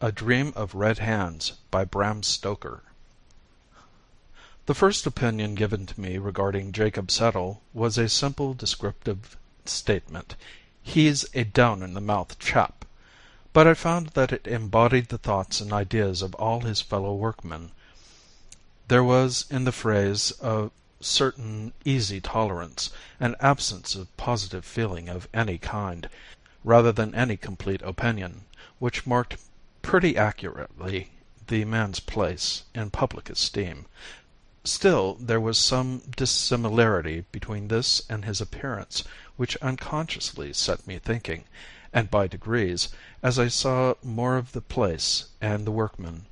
A Dream of Red Hands by Bram Stoker. The first opinion given to me regarding Jacob Settle was a simple descriptive statement: "He's a down-in-the-mouth chap." But I found that it embodied the thoughts and ideas of all his fellow workmen. There was in the phrase a certain easy tolerance, an absence of positive feeling of any kind, rather than any complete opinion, which marked pretty accurately the man's place in public esteem. Still, there was some dissimilarity between this and his appearance which unconsciously set me thinking, and by degrees, as I saw more of the place and the workmen,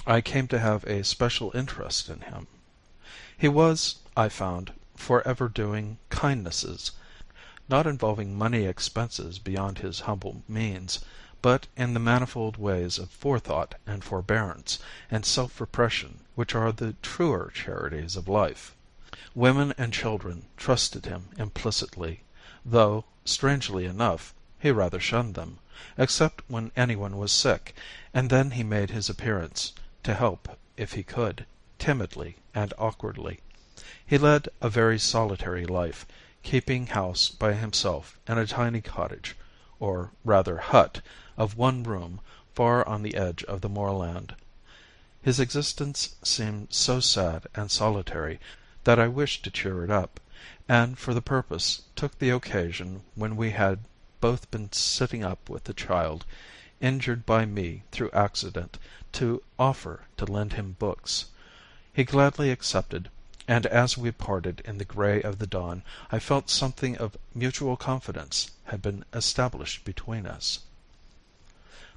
I came to have a special interest in him. He was, I found, forever doing kindnesses, not involving money expenses beyond his humble means, but in the manifold ways of forethought and forbearance and self-repression which are the truer charities of life. Women and children trusted him implicitly, though, strangely enough, he rather shunned them, except when anyone was sick, and then he made his appearance, to help if he could, timidly and awkwardly. He led a very solitary life, keeping house by himself in a tiny cottage, or rather hut, of one room, far on the edge of the moorland. His existence seemed so sad and solitary that I wished to cheer it up, and for the purpose took the occasion when we had both been sitting up with the child, injured by me through accident, to offer to lend him books. He gladly accepted, and as we parted in the grey of the dawn I felt something of mutual confidence had been established between us.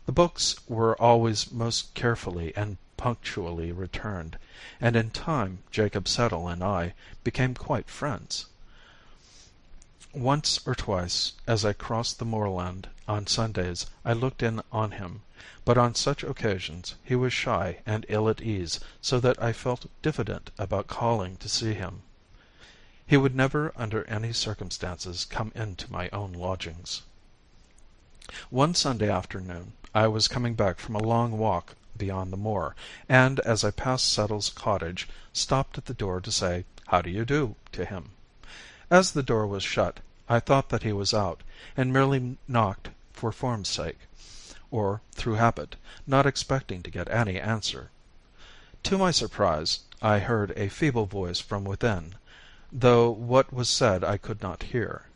The books were always most carefully and punctually returned, and in time Jacob Settle and I became quite friends. Once or twice as I crossed the moorland on Sundays I looked in on him, but on such occasions he was shy and ill at ease, so that I felt diffident about calling to see him. He would never under any circumstances come into my own lodgings. One Sunday afternoon I was coming back from a long walk beyond the moor, and as I passed Settle's cottage stopped at the door to say "How do you do" to him. As the door was shut I thought that he was out, and merely knocked for form's sake, or through habit, not expecting to get any answer. To my surprise I heard a feeble voice from within, though what was said I could not hear.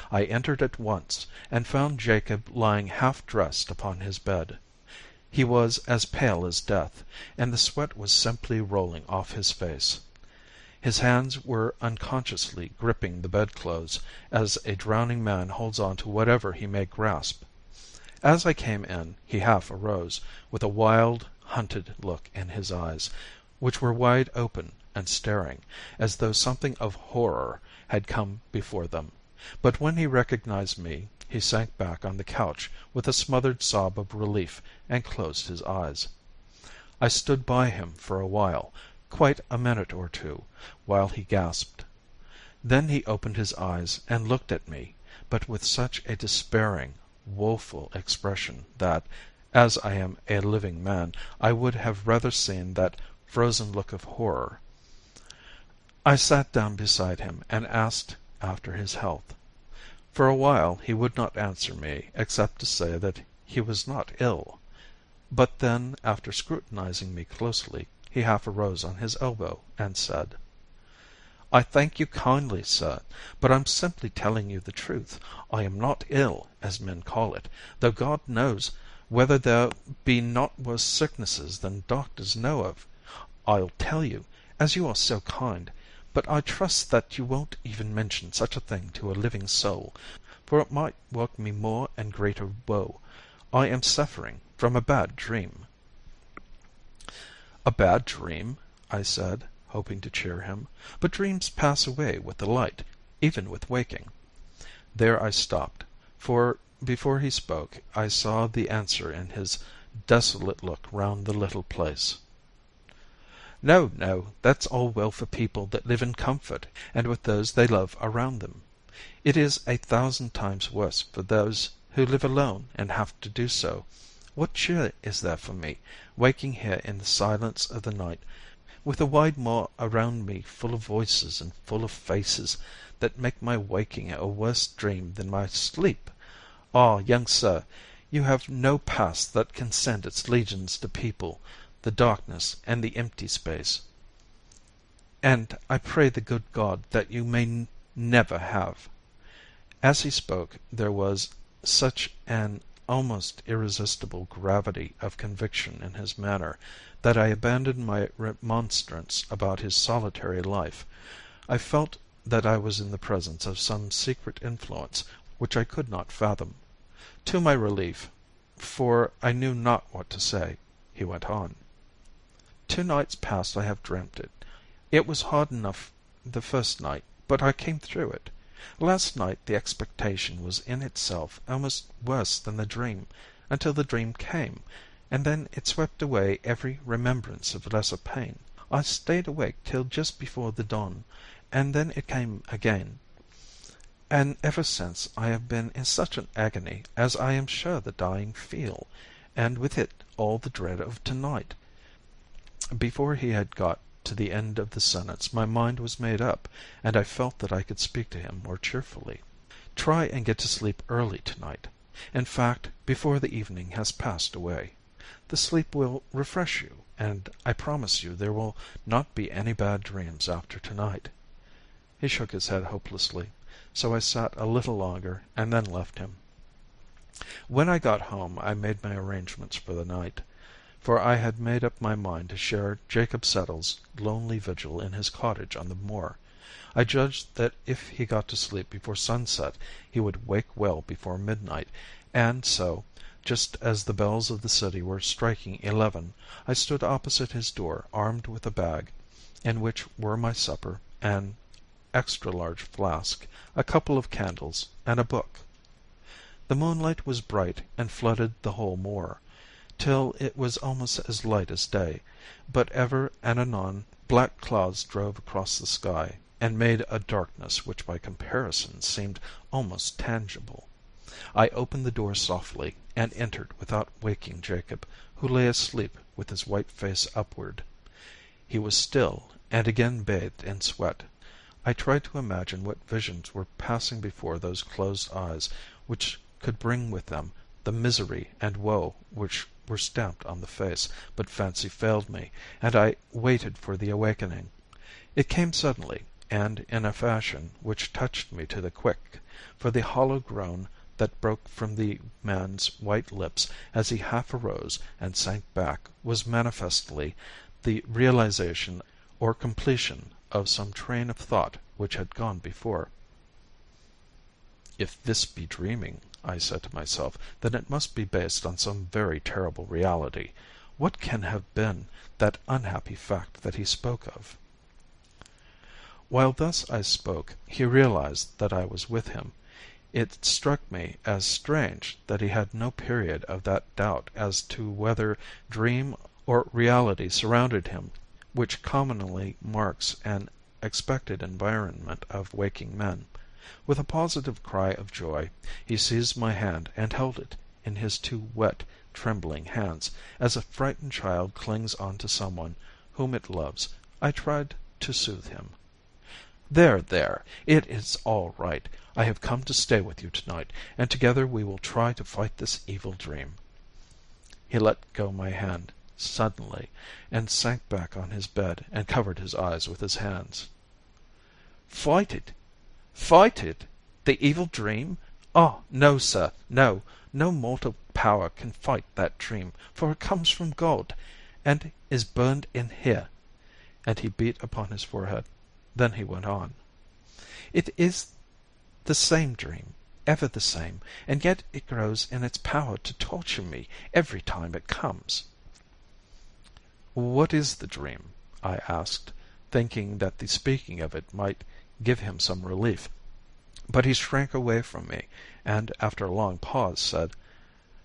I entered at once, and found Jacob lying half dressed upon his bed. He was as pale as death, and the sweat was simply rolling off his face. His hands were unconsciously gripping the bedclothes, as a drowning man holds on to whatever he may grasp. As I came in he half arose, with a wild, hunted look in his eyes, which were wide open and staring, as though something of horror had come before them. But when he recognized me he sank back on the couch with a smothered sob of relief and closed his eyes. I stood by him for a while, quite a minute or two, while he gasped. Then he opened his eyes and looked at me, but with such a despairing, woeful expression that, as I am a living man, I would have rather seen that frozen look of horror. I sat down beside him and asked after his health. For a while he would not answer me except to say that he was not ill. But then, after scrutinizing me closely, he half arose on his elbow and said: "I thank you kindly, sir, but I'm simply telling you the truth. I am not ill, as men call it, though God knows whether there be not worse sicknesses than doctors know of. I'll tell you, as you are so kind, but I trust that you won't even mention such a thing to a living soul, for it might work me more and greater woe. I am suffering from a bad dream." "A bad dream?" I said, hoping to cheer him. "But dreams pass away with the light, even with waking." There I stopped, for before he spoke I saw the answer in his desolate look round the little place. "No, no, that's all well for people that live in comfort, and with those they love around them. It is 1,000 times worse for those who live alone and have to do so. What cheer is there for me, waking here in the silence of the night, with the wide moor around me full of voices and full of faces, that make my waking a worse dream than my sleep? Ah, young sir, you have no past that can send its legions to people the darkness and the empty space, and I pray the good God that you may never have." As he spoke there was such an almost irresistible gravity of conviction in his manner that I abandoned my remonstrance about his solitary life. I felt that I was in the presence of some secret influence which I could not fathom. To my relief, for I knew not what to say, he went on. "2 nights past I have dreamt it. It was hard enough the first night, but I came through it. Last night the expectation was in itself almost worse than the dream, until the dream came, and then it swept away every remembrance of lesser pain. I stayed awake till just before the dawn, and then it came again, and ever since I have been in such an agony as I am sure the dying feel, and with it all the dread of to-night." Before he had got to the end of the sentence my mind was made up, and I felt that I could speak to him more cheerfully. "Try and get to sleep early to-night. In fact, before the evening has passed away. The sleep will refresh you, and I promise you there will not be any bad dreams after to-night." He shook his head hopelessly, so I sat a little longer and then left him. When I got home I made my arrangements for the night, for I had made up my mind to share Jacob Settle's lonely vigil in his cottage on the moor. I judged that if he got to sleep before sunset he would wake well before midnight, and so, just as the bells of the city were striking 11, I stood opposite his door armed with a bag, in which were my supper, an extra-large flask, a couple of candles, and a book. The moonlight was bright and flooded the whole moor, till it was almost as light as day, but ever and anon black clouds drove across the sky, and made a darkness which by comparison seemed almost tangible. I opened the door softly, and entered without waking Jacob, who lay asleep with his white face upward. He was still, and again bathed in sweat. I tried to imagine what visions were passing before those closed eyes, which could bring with them the misery and woe which were stamped on the face, but fancy failed me, and I waited for the awakening. It came suddenly, and in a fashion which touched me to the quick, for the hollow groan that broke from the man's white lips as he half arose and sank back was manifestly the realization or completion of some train of thought which had gone before. "If this be dreaming," I said to myself, "then it must be based on some very terrible reality. What can have been that unhappy fact that he spoke of?" While thus I spoke, he realized that I was with him. It struck me as strange that he had no period of that doubt as to whether dream or reality surrounded him which commonly marks an expected environment of waking men. With a positive cry of joy, he seized my hand and held it in his 2 wet, trembling hands, as a frightened child clings on to someone whom it loves. I tried to soothe him. "There, there, it is all right. I have come to stay with you to-night, and together we will try to fight this evil dream." He let go my hand suddenly, and sank back on his bed and covered his eyes with his hands. "Fight it? Fight it? The evil dream? Oh, no, sir, no. No mortal power can fight that dream, for it comes from God, and is burned in here." And he beat upon his forehead. Then he went on. "It is the same dream, ever the same, and yet it grows in its power to torture me every time it comes." "What is the dream?" I asked, thinking that the speaking of it might give him some relief. But he shrank away from me, and after a long pause said,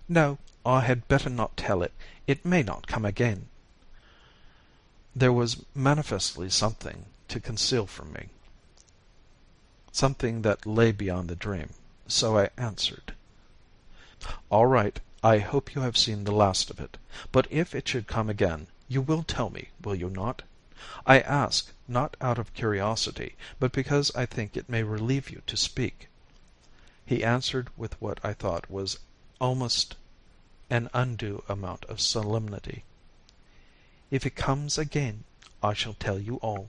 "No, I had better not tell it. It may not come again." There was manifestly something to conceal from me, something that lay beyond the dream, so I answered, "All right. I hope you have seen the last of it. But if it should come again, you will tell me, will you not? I ask, not out of curiosity, but because I think it may relieve you to speak." He answered with what I thought was almost an undue amount of solemnity. "If it comes again, I shall tell you all."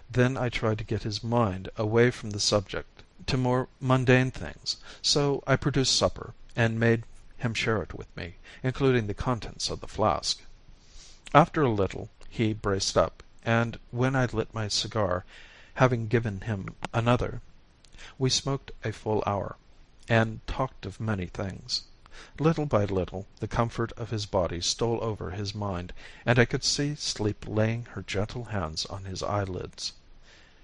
Then I tried to get his mind away from the subject to more mundane things, so I produced supper and made him share it with me, including the contents of the flask. After a little he braced up, and when I lit my cigar, having given him another, we smoked a full hour, and talked of many things. Little by little the comfort of his body stole over his mind, and I could see sleep laying her gentle hands on his eyelids.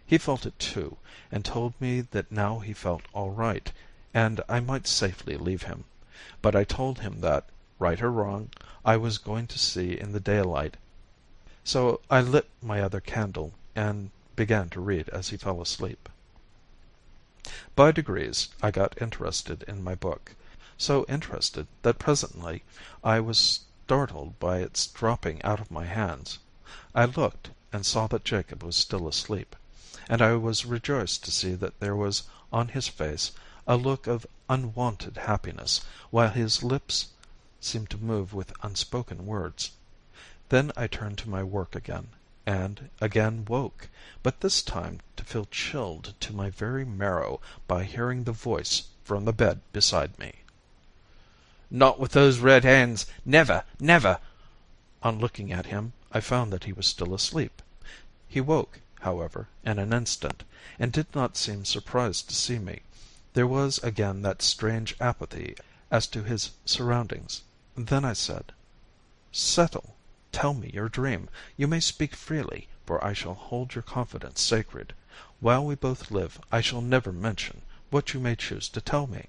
He felt it too, and told me that now he felt all right, and I might safely leave him. But I told him that, right or wrong, I was going to see in the daylight, so I lit my other candle and began to read as he fell asleep. By degrees I got interested in my book, so interested that presently I was startled by its dropping out of my hands. I looked, and saw that Jacob was still asleep, and I was rejoiced to see that there was on his face a look of unwonted happiness, while his lips seemed to move with unspoken words. Then I turned to my work again, and again woke, but this time to feel chilled to my very marrow by hearing the voice from the bed beside me. "Not with those red hands! Never, never!" On looking at him, I found that he was still asleep. He woke, however, in an instant, and did not seem surprised to see me. There was again that strange apathy as to his surroundings. Then I said, "Settle. Tell me your dream. You may speak freely, for I shall hold your confidence sacred. While we both live I shall never mention what you may choose to tell me."